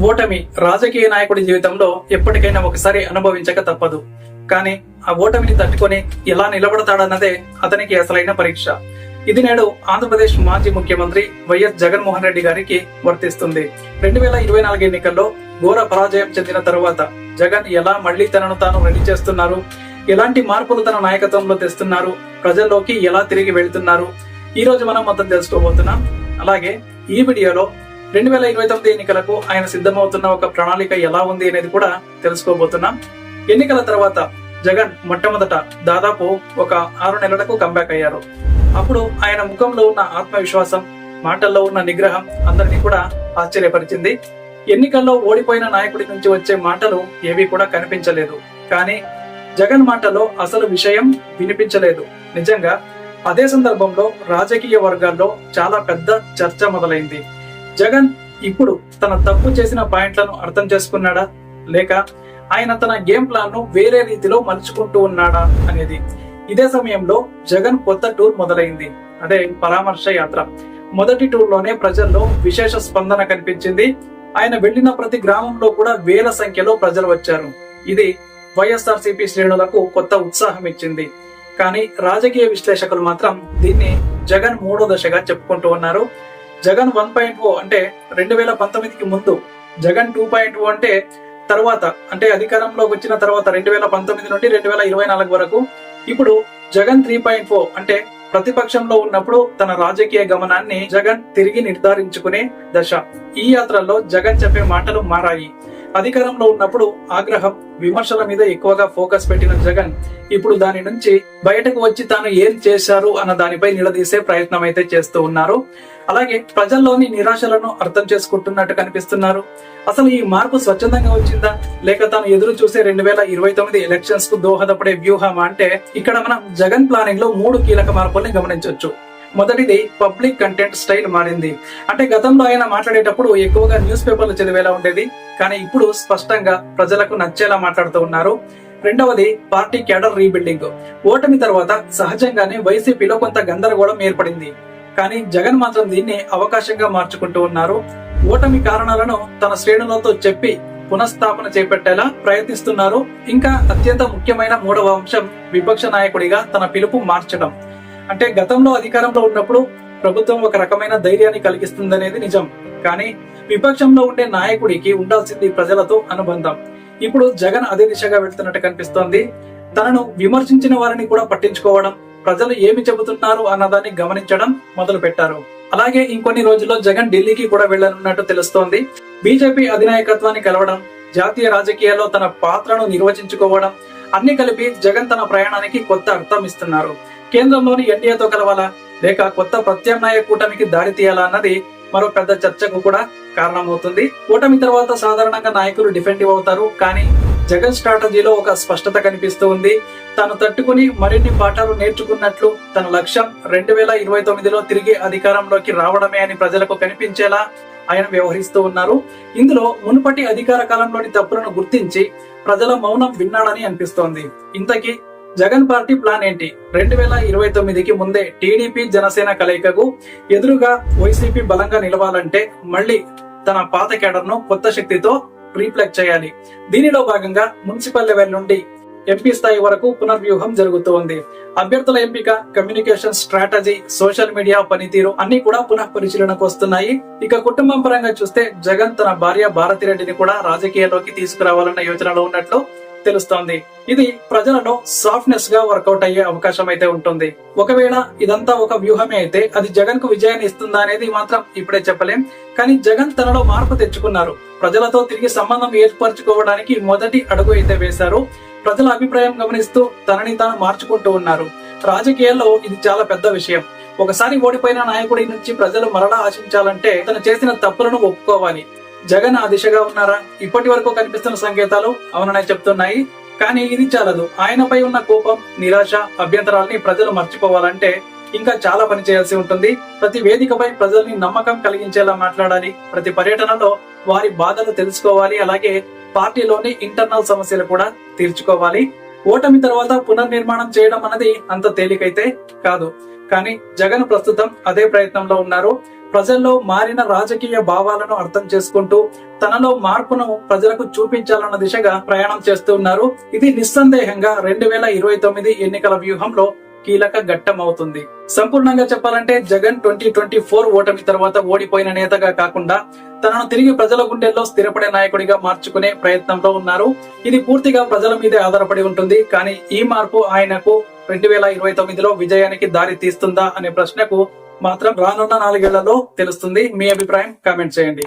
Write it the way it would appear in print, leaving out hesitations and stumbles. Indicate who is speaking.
Speaker 1: ఓటమి రాజకీయ నాయకుడి జీవితంలో ఎప్పటికైనా ఒకసారి అనుభవించక తప్పదు. కానీ ఆ ఓటమిని తట్టుకొని ఎలా నిలబడతాడన్నదే అతనికి అసలైన పరీక్ష. ఇది నేడు ఆంధ్రప్రదేశ్ మాజీ ముఖ్యమంత్రి వైఎస్ జగన్మోహన్ రెడ్డి గారికి వర్తిస్తుంది. 2024 ఎన్నికల్లో ఘోర పరాజయం చెందిన తరువాత జగన్ ఎలా మళ్లీ తనను తాను రెడీ చేస్తున్నారు, ఎలాంటి మార్పులు తన నాయకత్వంలో తెస్తున్నారు, ప్రజల్లోకి ఎలా తిరిగి వెళ్తున్నారు, ఈ రోజు మనం మొత్తం తెలుసుకోబోతున్నాం. అలాగే ఈ వీడియోలో 2029 ఎన్నికలకు ఆయన సిద్ధమవుతున్న ఒక ప్రణాళిక ఎలా ఉంది అనేది కూడా తెలుసుకోబోతున్నాం. ఎన్నికల తర్వాత జగన్ మొట్టమొదట దాదాపు ఒక 6 నెలలకు కంబ్యాక్ అయ్యారు. అప్పుడు ఆయన ముఖంలో ఉన్న ఆత్మవిశ్వాసం, మాటల్లో ఉన్న నిగ్రహం అందరినీ కూడా ఆశ్చర్యపరిచింది. ఎన్నికల్లో ఓడిపోయిన నాయకుడి నుంచి వచ్చే మాటలు ఏవి కూడా కనిపించలేదు. కానీ జగన్ మాటలో అసలు విషయం వినిపించలేదు. నిజంగా అదే సందర్భంలో రాజకీయ వర్గాల్లో చాలా పెద్ద చర్చ మొదలైంది. జగన్ ఇప్పుడు తన తప్పు చేసిన పాయింట్లను అర్థం చేసుకున్నాడా, లేక ఆయన తన గేమ్ ప్లాన్ ను వేరే రీతిలో మలుచుకుంటూ ఉన్నాడా అనేది. ఇదే సమయంలో జగన్ కొత్త టూర్ మొదలైంది. అదే పరామర్శ యాత్ర. మొదటి టూర్ లోనే ప్రజల్లో విశేష స్పందన కనిపించింది. ఆయన వెళ్లిన ప్రతి గ్రామంలో కూడా వేల సంఖ్యలో ప్రజలు వచ్చారు. ఇది వైఎస్ఆర్సీపీ శ్రేణులకు కొత్త ఉత్సాహం ఇచ్చింది. కానీ రాజకీయ విశ్లేషకులు మాత్రం దీన్ని జగన్ మూడో దశగా చెప్పుకుంటూ ఉన్నారు. జగన్ 1.0 అంటే 2019కి ముందు, జగన్ 2.0 అంటే తర్వాత, అంటే అధికారంలోకి వచ్చిన తర్వాత 2019 నుండి 2024 వరకు. ఇప్పుడు జగన్ 3.0 అంటే ప్రతిపక్షంలో ఉన్నప్పుడు తన రాజకీయ గమనాన్ని జగన్ తిరిగి నిర్ధారించుకునే దశ. ఈ యాత్రలో జగన్ చెప్పే మాటలు మారాయి. అధికారంలో ఉన్నప్పుడు ఆగ్రహం, విమర్శల మీద ఎక్కువగా ఫోకస్ పెట్టిన జగన్ ఇప్పుడు దాని నుంచి బయటకు వచ్చి తాను ఏం చేశారు అన్న దానిపై నిలదీసే ప్రయత్నం అయితే చేస్తూ ఉన్నారు. అలాగే ప్రజల్లోని నిరాశలను అర్థం చేసుకుంటున్నట్టు కనిపిస్తున్నారు. అసలు ఈ మార్పు స్వచ్ఛందంగా వచ్చిందా, లేక తాను ఎదురు చూసే 2029 ఎలక్షన్స్ కు దోహదపడే వ్యూహమా అంటే ఇక్కడ మనం జగన్ ప్లానింగ్ లో 3 కీలక మార్పుల్ని గమనించవచ్చు. మొదటిది పబ్లిక్ కంటెంట్ స్టైల్ మారింది. అంటే గతంలో ఆయన మాట్లాడేటప్పుడు ఎక్కువగా న్యూస్ పేపర్లు చదివేలా ఉండేది, కానీ ఇప్పుడు స్పష్టంగా ప్రజలకు నచ్చేలా మాట్లాడుతూ ఉన్నారు. రెండవది పార్టీ క్యాడర్ రీబిల్డింగ్. ఓటమి తర్వాత సహజంగానే వైసీపీలో కొంత గందరగోళం ఏర్పడింది. కానీ జగన్ మాత్రం దీన్ని అవకాశంగా మార్చుకుంటూ ఉన్నారు. ఓటమి కారణాలను తన శ్రేణులతో చెప్పి పునఃస్థాపన చేపట్టేలా ప్రయత్నిస్తున్నారు. ఇంకా అత్యంత ముఖ్యమైన మూడవ అంశం విపక్ష నాయకుడిగా తన పిలుపు మార్చడం. అంటే గతంలో అధికారంలో ఉన్నప్పుడు ప్రభుత్వం ఒక రకమైన ధైర్యాన్ని కలిగిస్తుందనేది నిజం. కానీ విపక్షంలో ఉండే నాయకుడికి ఉండాల్సింది ప్రజలతో అనుబంధం. ఇప్పుడు జగన్ అదే దిశగా వెళ్తున్నట్టు కనిపిస్తోంది. తనను విమర్శించిన వారిని కూడా పట్టించుకోవడం, ప్రజలు ఏమి చెబుతున్నారు అన్నదాన్ని గమనించడం మొదలు పెట్టారు. అలాగే ఇంకొన్ని రోజుల్లో జగన్ ఢిల్లీకి కూడా వెళ్లనున్నట్టు తెలుస్తోంది. బీజేపీ అధినాయకత్వాన్ని కలవడం, జాతీయ రాజకీయాల్లో తన పాత్రను నిర్వచించుకోవడం అన్ని కలిపి జగన్ తన ప్రయాణానికి కొత్త అర్థం ఇస్తున్నారు. కేంద్రంలోని ఎన్డీఏతో కలవాలా, లేక కొత్త ప్రత్యామ్నాయ కూటమికి దారి తీయాలా అన్నది మరో పెద్ద చర్చకు కూడా కారణమవుతుంది. కూటమి తర్వాత సాధారణంగా నాయకులు డిఫెండివ్ అవుతారు. కానీ జగన్ స్ట్రాటజీలో ఒక స్పష్టత కనిపిస్తూ ఉంది. తాను తట్టుకుని మరిన్ని పాఠాలు నేర్చుకున్నట్లు తన లక్ష్యం 2029లో తిరిగి అధికారంలోకి రావడమే అని ప్రజలకు కనిపించేలా ఆయన వ్యవహరిస్తూ ఉన్నారు. ఇందులో మునుపటి అధికార కాలంలోని తప్పులను గుర్తించి ప్రజల మౌనం విన్నాడని అనిపిస్తోంది. ఇంతకీ జగన్ పార్టీ ప్లాన్ ఏంటి? 2029కి ముందే టీడీపీ జనసేన కలయికకు ఎదురుగా వైసీపీ బలంగా నిలవాలంటే మళ్లీ తన పాత కేడర్ ను కొత్త శక్తితో రీప్లగ్ చేయాలి. దీనిలో భాగంగా మున్సిపల్ లెవెల్ నుండి ఎంపీ స్థాయి వరకు పునర్వ్యూహం జరుగుతోంది. అభ్యర్థుల ఎంపిక, కమ్యూనికేషన్ స్ట్రాటజీ, సోషల్ మీడియా పనితీరు అన్ని కూడా పునః పరిశీలనకు వస్తున్నాయి. ఇక కుటుంబం పరంగా చూస్తే జగన్ తన భార్య భారతిరెడ్డిని కూడా రాజకీయాల్లోకి తీసుకురావాలన్న యోచనలో ఉన్నట్లు తెలుస్తోంది. ఇది ప్రజలలో సాఫ్ట్నెస్ గా వర్కౌట్ అయ్యే అవకాశం అయితే ఉంటుంది. ఒకవేళ ఇదంతా ఒక వ్యూహమే అయితే అది జగన్ కు విజయాన్ని ఇస్తుందా అనేది మాత్రం ఇప్పుడే చెప్పలేం. కానీ జగన్ తనలో మార్పు తెచ్చుకున్నారు. ప్రజలతో తిరిగి సంబంధం ఏర్పరచుకోవడానికి మొదటి అడుగు అయితే వేశారు. ప్రజల అభిప్రాయం గమనిస్తూ తనని తాను మార్చుకుంటూ ఉన్నారు. రాజకీయాల్లో ఇది చాలా పెద్ద విషయం. ఒకసారి ఓడిపోయిన నాయకుడి నుంచి ప్రజలు మరలా ఆశించాలంటే తను చేసిన తప్పులను ఒప్పుకోవాలి. జగన్ ఆ దిశగా ఉన్నారా? ఇప్పటి వరకు కనిపిస్తున్న సంకేతాలు అవుననే చెప్తున్నాయి. కానీ ఇది చాలదు. ఆయనపై ఉన్న కోపం, నిరాశ, అభ్యంతరాల్ని ప్రజలు మర్చిపోవాలంటే ఇంకా చాలా పని చేయాల్సి ఉంటుంది. ప్రతి వేదికపై ప్రజల్ని నమ్మకం కలిగించేలా మాట్లాడాలి. ప్రతి పర్యటనలో వారి బాధలు తెలుసుకోవాలి. అలాగే పార్టీలోని ఇంటర్నల్ సమస్యలు కూడా తీర్చుకోవాలి. ఓటమి తర్వాత పునర్నిర్మాణం చేయడం అన్నది అంత తేలికైతే కాదు. కానీ జగన్ ప్రస్తుతం అదే ప్రయత్నంలో ఉన్నారు. ప్రజల్లో మారిన రాజకీయ భావాలను అర్థం చేసుకుంటూ తనలో మార్పును ప్రజలకు చూపించాలన్న దిశగా ప్రయాణం చేస్తూ ఉన్నారు. ఇది నిస్సందేహంగా 2029 ఎన్నికల వ్యూహంలో కీలక ఘట్టం అవుతుంది. సంపూర్ణంగా చెప్పాలంటే జగన్ 2024 ఓటమి తర్వాత ఓడిపోయిన నేతగా కాకుండా తనను తిరిగి ప్రజల గుండెల్లో స్థిరపడే నాయకుడిగా మార్చుకునే ప్రయత్నంలో ఉన్నారు. ఇది పూర్తిగా ప్రజల మీదే ఆధారపడి ఉంటుంది. కానీ ఈ మార్పు ఆయనకు 2029లో విజయానికి దారి తీస్తుందా అనే ప్రశ్నకు మాత్రం రానున్న 4 ఏళ్లలో తెలుస్తుంది. మీ అభిప్రాయం కామెంట్ చేయండి.